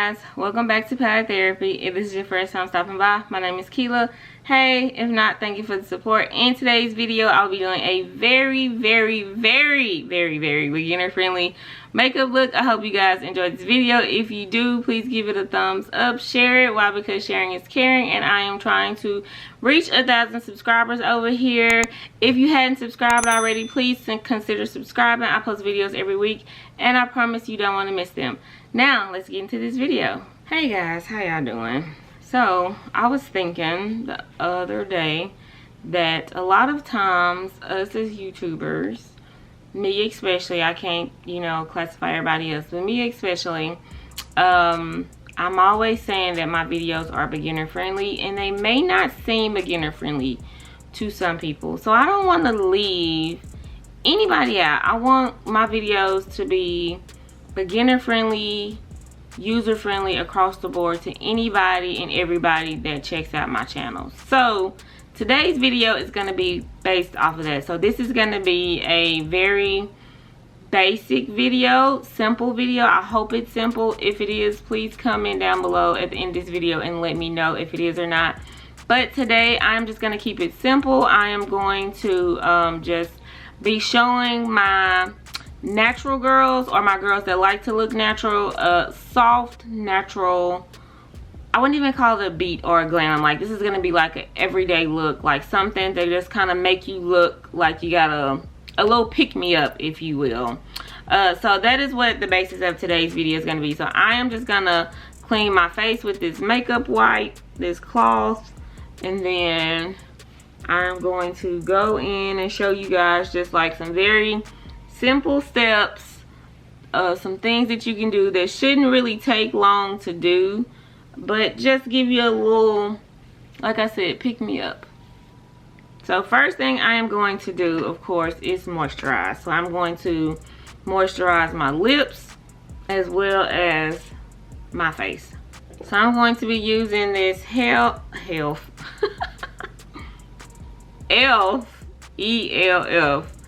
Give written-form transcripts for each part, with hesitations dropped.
guys, welcome back to Palette Therapy. If this is your first time stopping by, my name is Keela. Hey, if not, thank you for the support. In today's video, I'll be doing a very beginner friendly makeup look. I hope you guys enjoyed this video. If you do, please give it a thumbs up, share it. Why? Because sharing is caring, and I am trying to reach 1,000 subscribers over here. If you hadn't subscribed already, please consider subscribing. I post videos every week, and I promise you don't want to miss them. Now let's get into this video. Hey guys, how y'all doing? So I was thinking the other day that a lot of times us as YouTubers, me especially, I can't classify everybody else, but me especially, I'm always saying that my videos are beginner friendly, and they may not seem beginner friendly to some people. So I don't want to leave anybody out. I want my videos to be beginner friendly, user friendly across the board to anybody and everybody that checks out my channel. So today's video is going to be based off of that. So this is going to be a very basic video, simple video. I hope it's simple. If it is, please comment down below at the end of this video and let me know if it is or not. But today I'm just going to keep it simple. I am going to just be showing my natural girls, or my girls that like to look natural, soft natural. I wouldn't even call it a beat or a glam. Like, this is gonna be like an everyday look, like something that just kind of make you look like you got a little pick-me-up, if you will. So that is what the basis of today's video is gonna be. So I am just gonna clean my face with this makeup wipe, this cloth, and then I'm going to go in and show you guys just like some very simple steps, some things that you can do that shouldn't really take long to do, but just give you a little, like I said, pick me up. So first thing I am going to do, of course, is moisturize. So I'm going to moisturize my lips as well as my face. So I'm going to be using this ELF ELF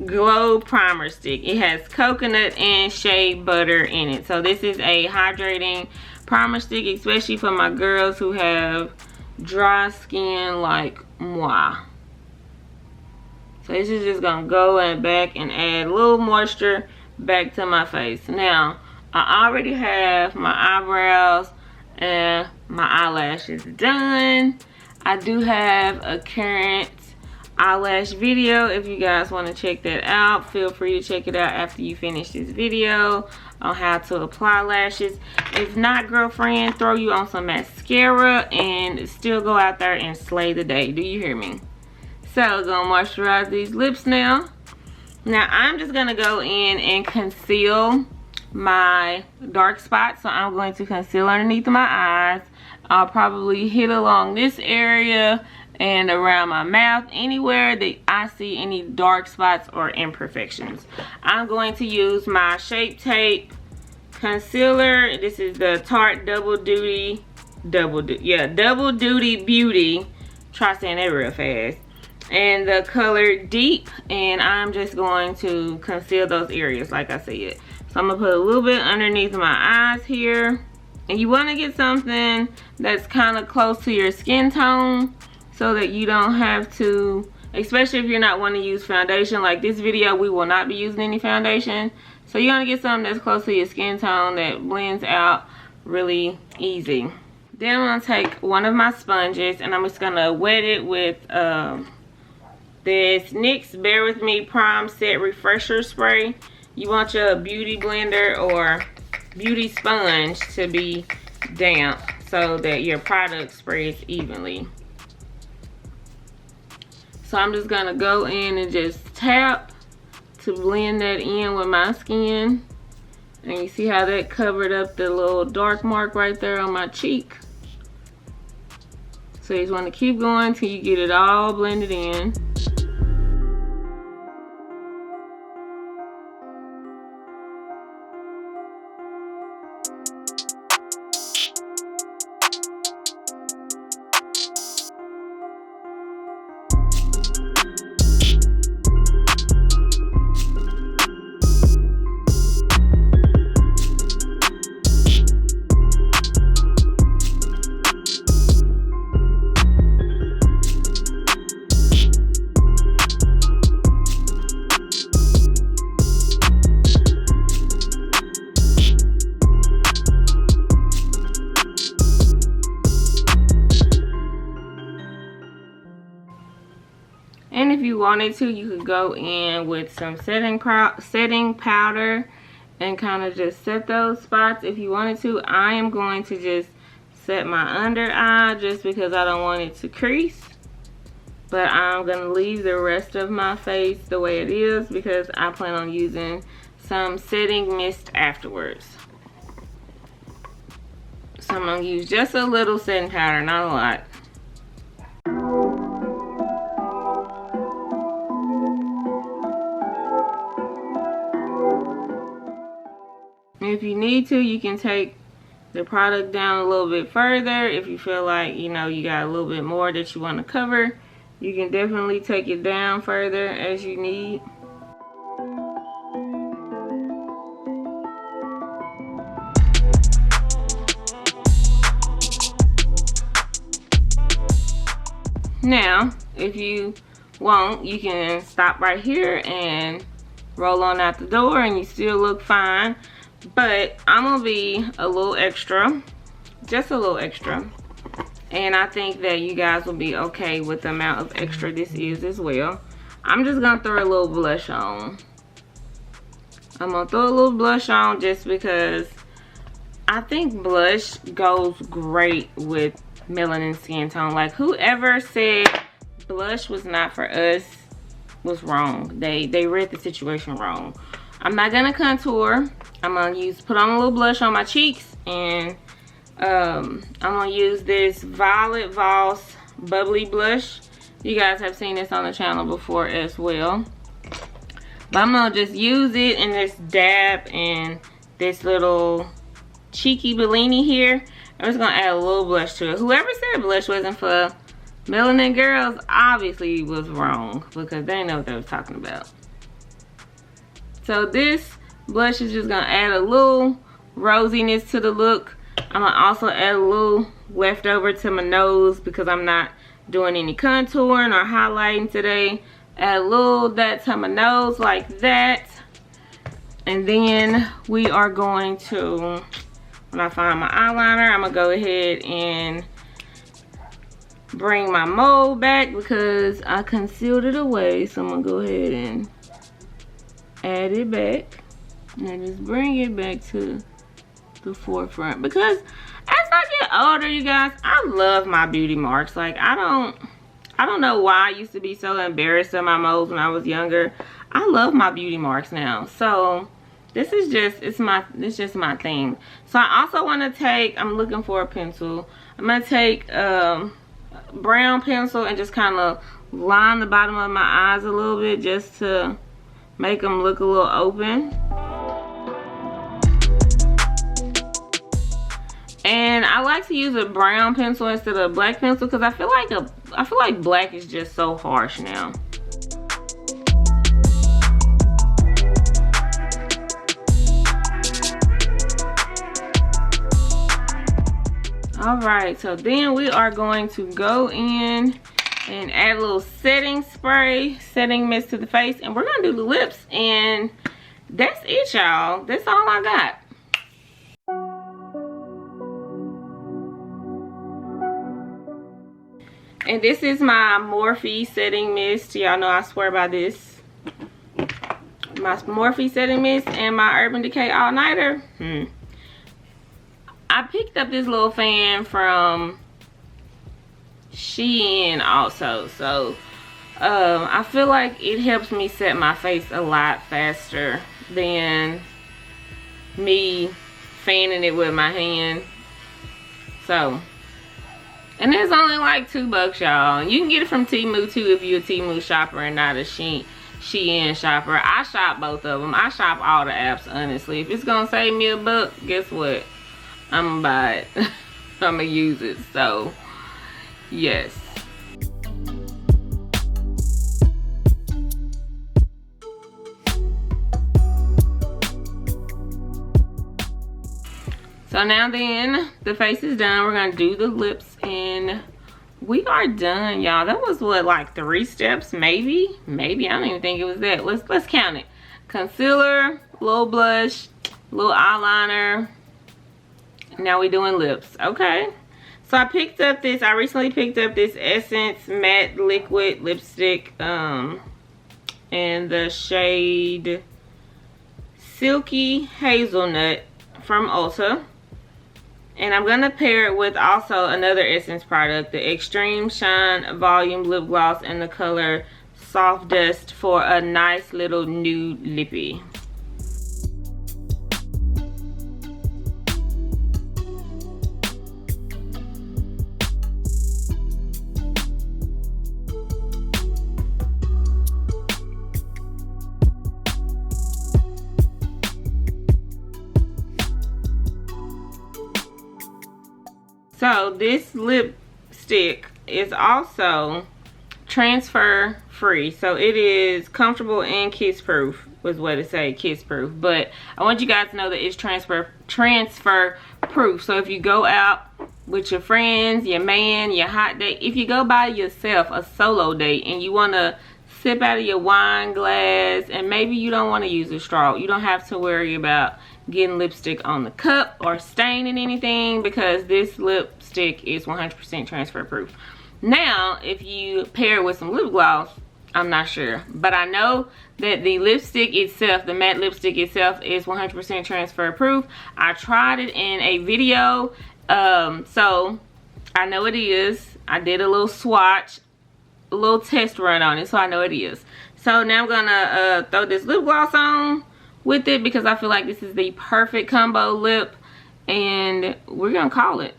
Glow Primer Stick. It has coconut and shea butter in it. So this is a hydrating primer stick, especially for my girls who have dry skin like moi. So this is just gonna go and back and add a little moisture back to my face. Now I already have my eyebrows and my eyelashes done. I do have a current eyelash video. If you guys want to check that out, feel free to check it out after you finish this video on how to apply lashes. If not, girlfriend, throw you on some mascara and still go out there and slay the day. Do you hear me? So gonna moisturize these lips now. Now I'm just gonna go in and conceal my dark spots. So I'm going to conceal underneath my eyes. I'll probably hit along this area and around my mouth, anywhere that I see any dark spots or imperfections. I'm going to use my Shape Tape concealer. This is the Tarte Double Duty Beauty. Try saying that real fast. And the color Deep, and I'm just going to conceal those areas like I said. So I'm gonna put a little bit underneath my eyes here. And you want to get something that's kind of close to your skin tone, so that you don't have to, especially if you're not wanting to use foundation. Like this video, we will not be using any foundation. So you're gonna get something that's close to your skin tone that blends out really easy. Then I'm gonna take one of my sponges and I'm just gonna wet it with this NYX Bear With Me Prime Set Refresher Spray. You want your beauty blender or beauty sponge to be damp so that your product sprays evenly. So I'm just gonna go in and just tap to blend that in with my skin. And you see how that covered up the little dark mark right there on my cheek. So you just wanna keep going till you get it all blended in. you wanted to, you could go in with some setting powder and kind of just set those spots if you wanted to. I am going to just set my under eye just because I don't want it to crease. But I'm going to leave the rest of my face the way it is because I plan on using some setting mist afterwards. So I'm going to use just a little setting powder, not a lot. If you need to, you can take the product down a little bit further. If you feel like, you know, you got a little bit more that you want to cover, you can definitely take it down further as you need. Now, if you want, you can stop right here and roll on out the door and you still look fine. But I'm gonna be a little extra, just a little extra, and I think that you guys will be okay with the amount of extra this is as well. I'm just gonna throw a little blush on. I'm gonna throw a little blush on just because I think blush goes great with melanin skin tone. Like, whoever said blush was not for us was wrong. They read the situation wrong. I'm not gonna contour. I'm gonna put on a little blush on my cheeks, and I'm gonna use this Violet Voss Bubbly Blush. You guys have seen this on the channel before as well. But I'm gonna just use it in this dab and this little cheeky Bellini here. I'm just gonna add a little blush to it. Whoever said blush wasn't for melanin girls obviously was wrong, because they know what they was talking about. So this blush is just gonna add a little rosiness to the look. I'm gonna also add a little leftover to my nose because I'm not doing any contouring or highlighting today. Add a little that to my nose like that. And then we are going to, when I find my eyeliner, I'm gonna go ahead and bring my mold back because I concealed it away. So I'm gonna go ahead and add it back. And just bring it back to the forefront, because as I get older, you guys, I love my beauty marks. Like, I don't know why I used to be so embarrassed of my moles when I was younger. I love my beauty marks now. So this is just, it's just my thing. So I also want to take, I'm looking for a pencil. I'm gonna take brown pencil and just kind of line the bottom of my eyes a little bit just to make them look a little open. And I like to use a brown pencil instead of a black pencil because I feel like black is just so harsh now. All right, so then we are going to go in and add a little setting spray, setting mist to the face, and we're gonna do the lips, and that's it, y'all. That's all I got. And this is my Morphe setting mist. Y'all know I swear by this. My Morphe setting mist and my Urban Decay All Nighter. I picked up this little fan from Shein also. So I feel like it helps me set my face a lot faster than me fanning it with my hand. So, and it's only like $2, y'all. You can get it from Temu too if you're a Temu shopper and not a Shein shopper. I shop both of them. I shop all the apps, honestly. If it's gonna save me $1, guess what? I'm gonna buy it. I'm gonna use it. So, yes. So now then, the face is done. We're gonna do the lips and we are done, y'all. That was what, like 3 steps, maybe? Maybe, I don't even think it was that. Let's count it. Concealer, little blush, little eyeliner. Now we doing lips. Okay. So I recently picked up this Essence Matte Liquid Lipstick in the shade Silky Hazelnut from Ulta. And I'm going to pair it with also another Essence product, the Extreme Shine Volume Lip Gloss in the color Soft Dust for a nice little nude lippy. So this lipstick is also transfer free, so it is comfortable and kiss proof, was what it say, kiss proof. But I want you guys to know that it's transfer proof. So if you go out with your friends, your man, your hot date, if you go by yourself, a solo date, and you want to sip out of your wine glass, and maybe you don't want to use a straw, you don't have to worry about getting lipstick on the cup or staining anything, because this lipstick is 100% transfer proof. Now if you pair it with some lip gloss, I'm not sure, but I know that the lipstick itself, the matte lipstick itself, is 100% transfer proof. I tried it in a video, so I know it is. I did a little swatch, a little test run on it, so I know it is. So now I'm gonna throw this lip gloss on with it, because I feel like this is the perfect combo lip, and we're gonna call it.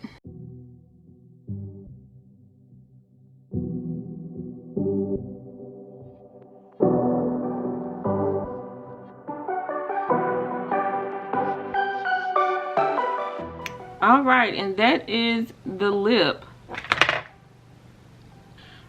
All right, and that is the lip.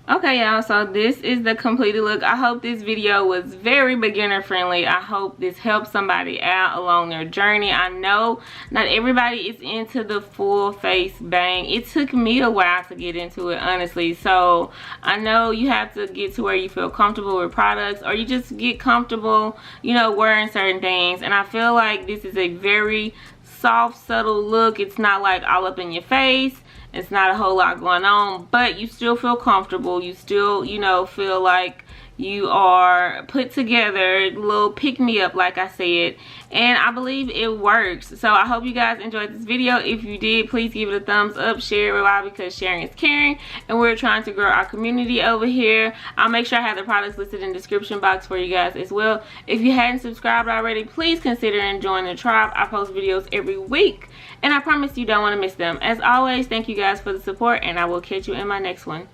Okay, y'all, so this is the completed look. I hope this video was very beginner friendly. I hope this helps somebody out along their journey. I know not everybody is into the full face bang. It took me a while to get into it, honestly. So I know you have to get to where you feel comfortable with products, or you just get comfortable, you know, wearing certain things. And I feel like this is a very soft, subtle look. It's not like all up in your face. It's not a whole lot going on, but you still feel comfortable. You still, you know, feel like you are put together, a little pick-me-up, like I said, and I believe it works. So I hope you guys enjoyed this video. If you did, please give it a thumbs up, share it. Why? Because sharing is caring, and we're trying to grow our community over here. I'll make sure I have the products listed in the description box for you guys as well. If you hadn't subscribed already, please consider joining the tribe. I post videos every week, and I promise you don't want to miss them. As always, thank you guys for the support, and I will catch you in my next one.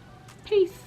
Peace.